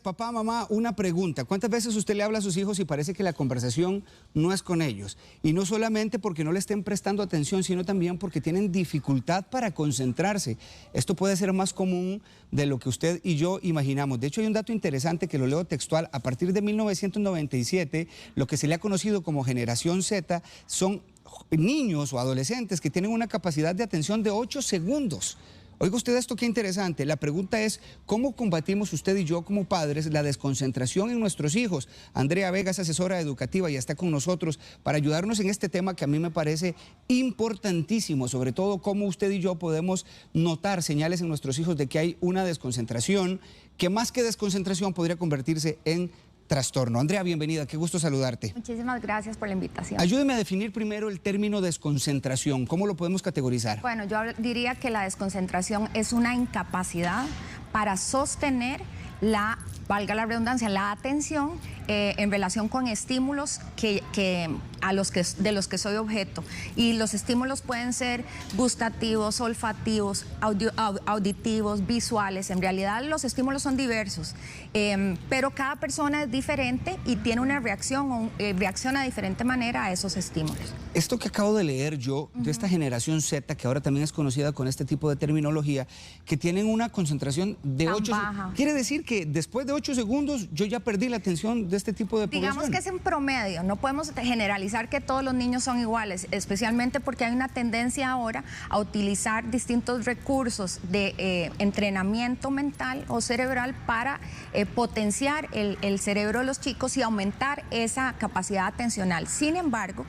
Papá, mamá, una pregunta. ¿Cuántas veces usted le habla a sus hijos y parece que la conversación no es con ellos? Y no solamente porque no le estén prestando atención, sino también porque tienen dificultad para concentrarse. Esto puede ser más común de lo que usted y yo imaginamos. De hecho, hay un dato interesante que lo leo textual. A partir de 1997, lo que se le ha conocido como generación Z son niños o adolescentes que tienen una capacidad de atención de 8 segundos. Oiga usted esto, qué interesante. La pregunta es, ¿cómo combatimos usted y yo como padres la desconcentración en nuestros hijos? Andrea Vega es asesora educativa y está con nosotros para ayudarnos en este tema que a mí me parece importantísimo, sobre todo cómo usted y yo podemos notar señales en nuestros hijos de que hay una desconcentración, que más que desconcentración podría convertirse en trastorno. Andrea, bienvenida, qué gusto saludarte. Muchísimas gracias por la invitación. Ayúdeme a definir primero el término desconcentración. ¿Cómo lo podemos categorizar? Bueno, yo diría que la desconcentración es una incapacidad para sostener valga la redundancia, la atención en relación con estímulos de los que soy objeto. Y los estímulos pueden ser gustativos, olfativos, auditivos, visuales. En realidad los estímulos son diversos, pero cada persona es diferente y tiene una reacción, reacciona de diferente manera a esos estímulos. Esto que acabo de leer yo, de esta generación Z, que ahora también es conocida con este tipo de terminología, que tienen una concentración de 8 segundos. Quiere decir que después de 8 segundos yo ya perdí la atención de este tipo de población. Digamos que es en promedio, no podemos generalizar que todos los niños son iguales, especialmente porque hay una tendencia ahora a utilizar distintos recursos de entrenamiento mental o cerebral para potenciar el cerebro de los chicos y aumentar esa capacidad atencional. Sin embargo,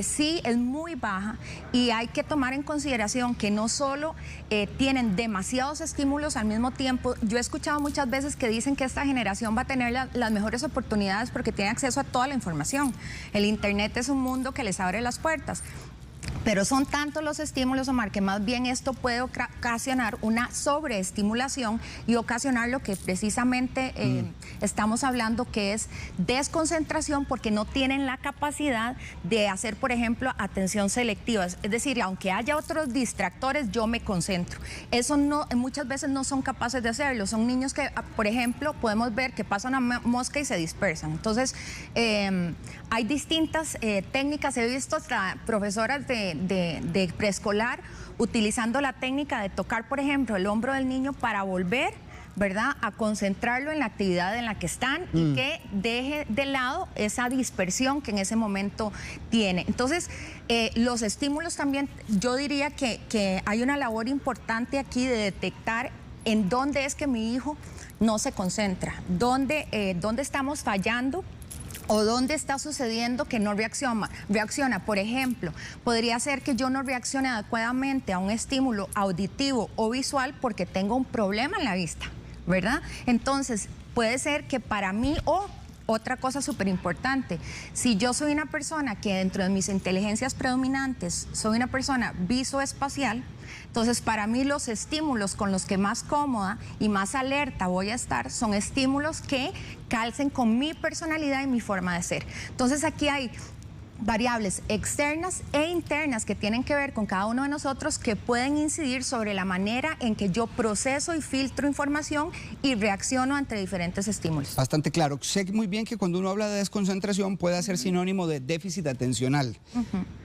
sí es muy baja y hay que tomar en consideración que no solo tienen demasiados estímulos al mismo tiempo. Yo he escuchado muchas veces que dicen que esta generación va a tener las mejores oportunidades porque tiene acceso a toda la información. El Internet es un mundo que les abre las puertas. Pero son tantos los estímulos, Omar, que más bien esto puede ocasionar una sobreestimulación y ocasionar lo que precisamente estamos hablando, que es desconcentración, porque no tienen la capacidad de hacer, por ejemplo, atención selectiva. Es decir, aunque haya otros distractores, yo me concentro. Eso no, muchas veces no son capaces de hacerlo. Son niños que, por ejemplo, podemos ver que pasa una mosca y se dispersan. Entonces, hay distintas técnicas. He visto hasta profesoras de preescolar utilizando la técnica de tocar, por ejemplo, el hombro del niño para volver, ¿verdad?, a concentrarlo en la actividad en la que están y que deje de lado esa dispersión que en ese momento tiene. Entonces, los estímulos también, yo diría que hay una labor importante aquí de detectar en dónde es que mi hijo no se concentra, dónde estamos fallando o dónde está sucediendo que no reacciona. Por ejemplo, podría ser que yo no reaccione adecuadamente a un estímulo auditivo o visual porque tengo un problema en la vista, ¿verdad? Entonces, puede ser que para mí, otra cosa súper importante, si yo soy una persona que dentro de mis inteligencias predominantes soy una persona visoespacial, entonces para mí los estímulos con los que más cómoda y más alerta voy a estar son estímulos que calcen con mi personalidad y mi forma de ser. Entonces aquí hay variables externas e internas que tienen que ver con cada uno de nosotros, que pueden incidir sobre la manera en que yo proceso y filtro información y reacciono ante diferentes estímulos. Bastante claro. Sé muy bien que cuando uno habla de desconcentración puede ser sinónimo de déficit atencional,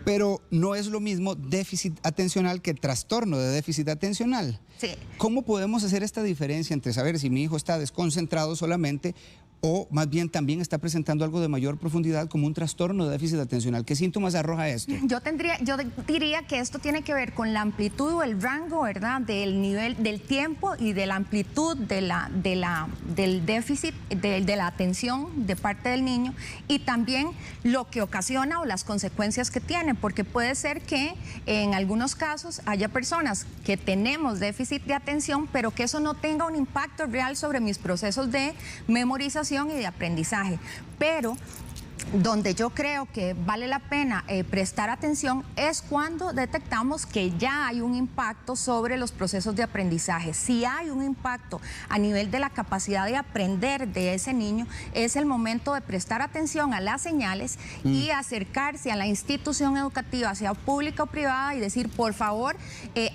pero no es lo mismo déficit atencional que trastorno de déficit atencional. Sí. ¿Cómo podemos hacer esta diferencia entre saber si mi hijo está desconcentrado solamente o más bien también está presentando algo de mayor profundidad como un trastorno de déficit atencional? ¿Qué síntomas arroja esto? Yo diría que esto tiene que ver con la amplitud o el rango, ¿verdad?, del nivel del tiempo y de la amplitud del déficit, de la atención de parte del niño, y también lo que ocasiona o las consecuencias que tiene, porque puede ser que en algunos casos haya personas que tenemos déficit de atención, pero que eso no tenga un impacto real sobre mis procesos de memorización y de aprendizaje. Pero Donde yo creo que vale la pena prestar atención es cuando detectamos que ya hay un impacto sobre los procesos de aprendizaje. Si hay un impacto a nivel de la capacidad de aprender de ese niño, es el momento de prestar atención a las señales y acercarse a la institución educativa, sea pública o privada, y decir, por favor,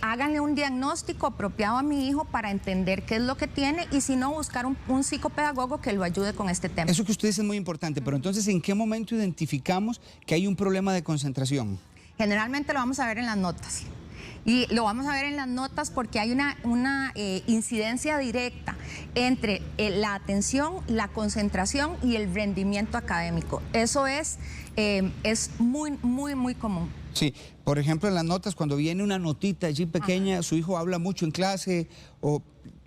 háganle un diagnóstico apropiado a mi hijo para entender qué es lo que tiene, y si no, buscar un psicopedagogo que lo ayude con este tema. Eso que usted dice es muy importante, pero entonces, ¿en qué momento identificamos que hay un problema de concentración? Generalmente lo vamos a ver en las notas. Y lo vamos a ver en las notas porque hay una incidencia directa entre la atención, la concentración y el rendimiento académico. Eso es muy común. Sí, por ejemplo, en las notas, cuando viene una notita allí pequeña, su hijo habla mucho en clase, o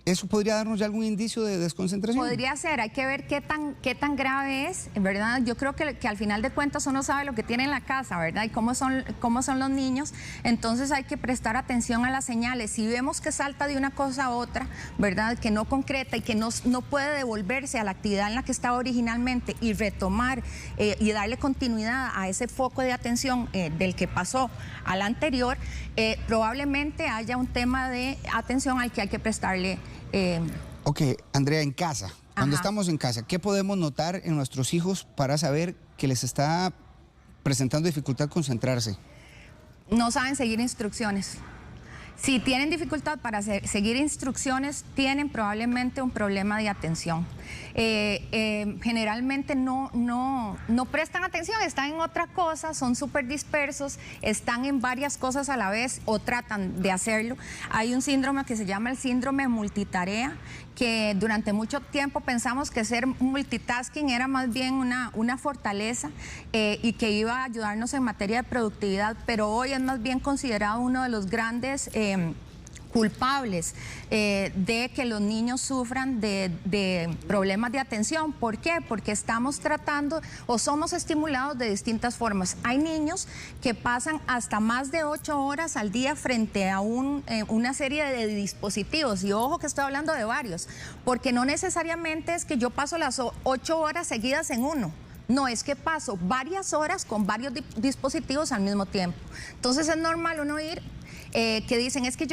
¿eso podría darnos ya algún indicio de desconcentración? Podría ser, hay que ver qué tan grave es, ¿verdad? Yo creo que al final de cuentas uno sabe lo que tiene en la casa, ¿verdad? Y cómo son los niños, entonces hay que prestar atención a las señales. Si vemos que salta de una cosa a otra, ¿verdad? Que no concreta y que no puede devolverse a la actividad en la que estaba originalmente y retomar y darle continuidad a ese foco de atención del que pasó al anterior, probablemente haya un tema de atención al que hay que prestarle. Ok, Andrea, en casa, cuando estamos en casa, ¿qué podemos notar en nuestros hijos para saber que les está presentando dificultad concentrarse? No saben seguir instrucciones. Si tienen dificultad para seguir instrucciones, tienen probablemente un problema de atención. Generalmente no prestan atención, están en otra cosa, son súper dispersos, están en varias cosas a la vez o tratan de hacerlo. Hay un síndrome que se llama el síndrome multitarea, que durante mucho tiempo pensamos que ser multitasking era más bien una fortaleza y que iba a ayudarnos en materia de productividad, pero hoy es más bien considerado uno de los grandes culpables de que los niños sufran de problemas de atención. ¿Por qué? Porque estamos tratando o somos estimulados de distintas formas. Hay niños que pasan hasta más de 8 horas al día frente a una serie de dispositivos, y ojo que estoy hablando de varios, porque no necesariamente es que yo paso las 8 horas seguidas en uno. No, es que paso varias horas con varios dispositivos al mismo tiempo. Entonces es normal uno ir que dicen, es que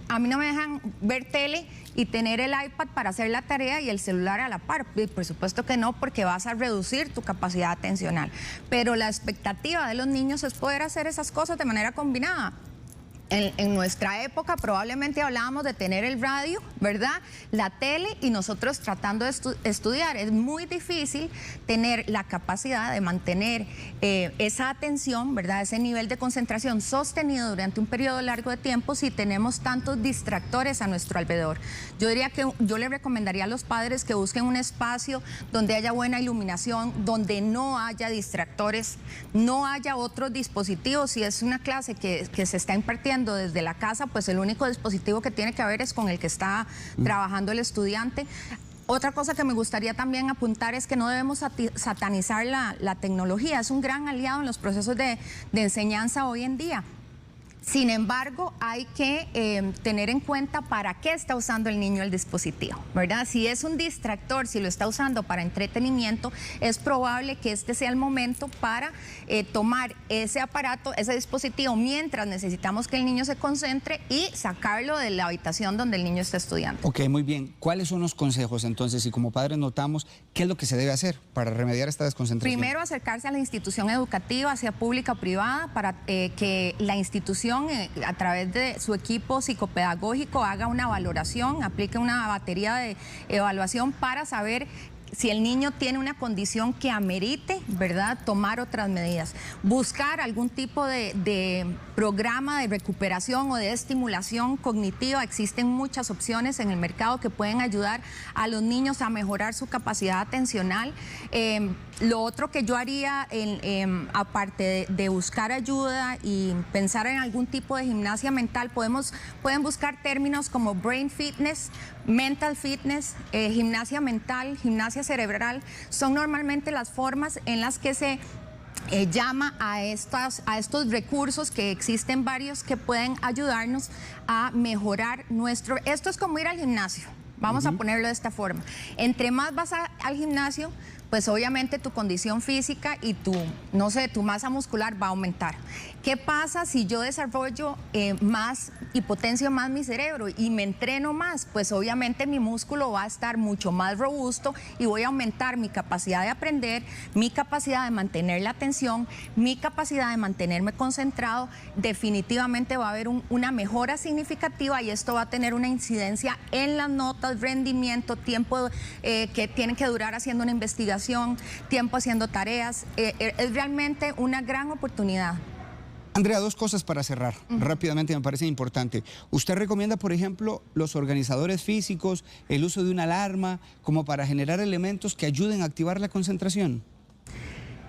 a mí no me dejan ver tele y tener el iPad para hacer la tarea y el celular a la par. Y por supuesto que no, porque vas a reducir tu capacidad atencional. Pero la expectativa de los niños es poder hacer esas cosas de manera combinada. En nuestra época probablemente hablábamos de tener el radio, ¿verdad? La tele, y nosotros tratando de estudiar. Es muy difícil tener la capacidad de mantener esa atención, ¿verdad? Ese nivel de concentración sostenido durante un periodo largo de tiempo si tenemos tantos distractores a nuestro alrededor. Yo diría que yo le recomendaría a los padres que busquen un espacio donde haya buena iluminación, donde no haya distractores, no haya otros dispositivos. Si es una clase que se está impartiendo desde la casa, pues el único dispositivo que tiene que haber es con el que está trabajando el estudiante. Otra cosa que me gustaría también apuntar es que no debemos satanizar la tecnología. Es un gran aliado en los procesos de enseñanza hoy en día. Sin embargo, hay que tener en cuenta para qué está usando el niño el dispositivo, ¿verdad? Si es un distractor, si lo está usando para entretenimiento, es probable que este sea el momento para tomar ese aparato, ese dispositivo, mientras necesitamos que el niño se concentre, y sacarlo de la habitación donde el niño está estudiando. Ok, muy bien. ¿Cuáles son los consejos entonces, si como padres notamos, qué es lo que se debe hacer para remediar esta desconcentración? Primero, acercarse a la institución educativa, sea pública o privada, para que la institución a través de su equipo psicopedagógico haga una valoración, aplique una batería de evaluación para saber si el niño tiene una condición que amerite, ¿verdad?, tomar otras medidas. Buscar algún tipo de programa de recuperación o de estimulación cognitiva. Existen muchas opciones en el mercado que pueden ayudar a los niños a mejorar su capacidad atencional. Lo otro que yo haría, aparte de buscar ayuda y pensar en algún tipo de gimnasia mental, pueden buscar términos como brain fitness, mental fitness, gimnasia mental, gimnasia cerebral. Son normalmente las formas en las que se llama a estos recursos, que existen varios, que pueden ayudarnos a mejorar nuestro... Esto es como ir al gimnasio. Vamos a ponerlo de esta forma. Entre más vas al gimnasio, pues obviamente tu condición física y tu, no sé, tu masa muscular va a aumentar. ¿Qué pasa si yo desarrollo más y potencio más mi cerebro y me entreno más? Pues obviamente mi músculo va a estar mucho más robusto y voy a aumentar mi capacidad de aprender, mi capacidad de mantener la atención, mi capacidad de mantenerme concentrado. Definitivamente va a haber una mejora significativa y esto va a tener una incidencia en las notas, rendimiento, tiempo que tienen que durar haciendo una investigación, tiempo haciendo tareas. Es realmente una gran oportunidad. Andrea, dos cosas para cerrar, rápidamente me parece importante. ¿Usted recomienda, por ejemplo, los organizadores físicos, el uso de una alarma, como para generar elementos que ayuden a activar la concentración?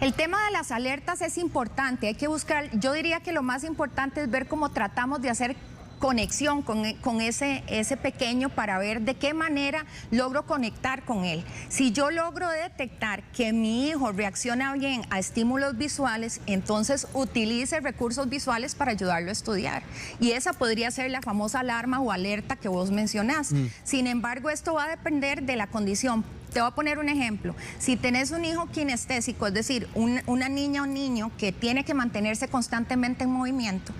El tema de las alertas es importante, hay que buscar, yo diría que lo más importante es ver cómo tratamos de hacer conexión con ese pequeño para ver de qué manera logro conectar con él. Si yo logro detectar que mi hijo reacciona bien a estímulos visuales, entonces utilice recursos visuales para ayudarlo a estudiar. Y esa podría ser la famosa alarma o alerta que vos mencionás. Sin embargo, esto va a depender de la condición. Te voy a poner un ejemplo. Si tenés un hijo kinestésico, es decir, una niña o niño que tiene que mantenerse constantemente en movimiento,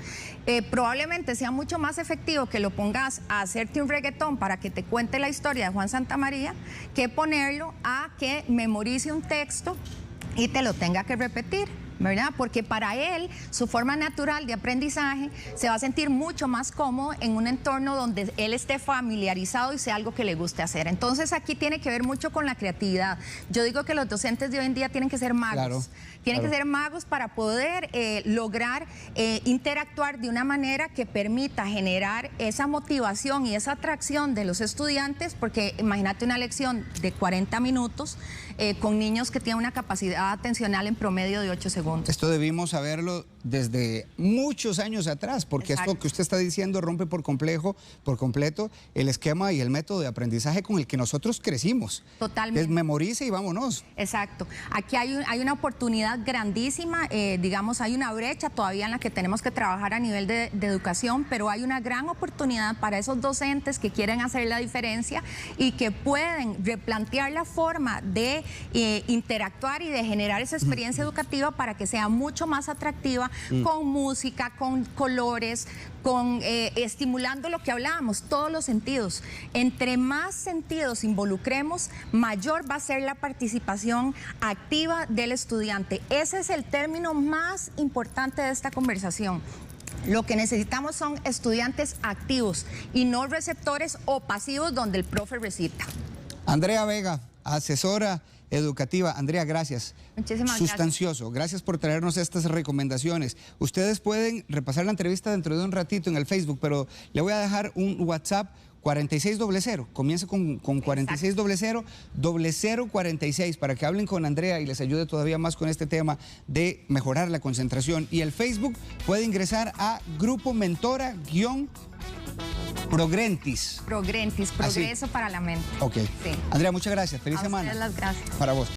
probablemente sea mucho más efectivo que lo pongas a hacerte un reggaetón para que te cuente la historia de Juan Santamaría que ponerlo a que memorice un texto y te lo tenga que repetir, ¿verdad? Porque para él, su forma natural de aprendizaje se va a sentir mucho más cómodo en un entorno donde él esté familiarizado y sea algo que le guste hacer. Entonces aquí tiene que ver mucho con la creatividad. Yo digo que los docentes de hoy en día tienen que ser magos. Claro, tienen que ser magos para poder lograr interactuar de una manera que permita generar esa motivación y esa atracción de los estudiantes, porque imagínate una lección de 40 minutos con niños que tienen una capacidad atencional en promedio de 8 segundos. Esto debimos saberlo desde muchos años atrás, porque Exacto. Esto que usted está diciendo rompe por completo el esquema y el método de aprendizaje con el que nosotros crecimos. Totalmente. Es memorice y vámonos. Exacto. Aquí hay una oportunidad grandísima, digamos, hay una brecha todavía en la que tenemos que trabajar a nivel de educación, pero hay una gran oportunidad para esos docentes que quieren hacer la diferencia y que pueden replantear la forma de interactuar y de generar esa experiencia educativa para que sea mucho más atractiva, con música, con colores, estimulando lo que hablábamos, todos los sentidos. Entre más sentidos involucremos, mayor va a ser la participación activa del estudiante. Ese es el término más importante de esta conversación. Lo que necesitamos son estudiantes activos y no receptores o pasivos donde el profe recita. Andrea Vega, asesora educativa. Andrea, gracias. Muchísimas gracias. Sustancioso. Gracias por traernos estas recomendaciones. Ustedes pueden repasar la entrevista dentro de un ratito en el Facebook, pero le voy a dejar un WhatsApp 4600. Comienza con 4600 0046 para que hablen con Andrea y les ayude todavía más con este tema de mejorar la concentración. Y el Facebook puede ingresar a Grupo Mentora Progrentis. Progrentis, progreso para la mente. Ok. Sí. Andrea, muchas gracias. Feliz semana. A ustedes las gracias. Para vos.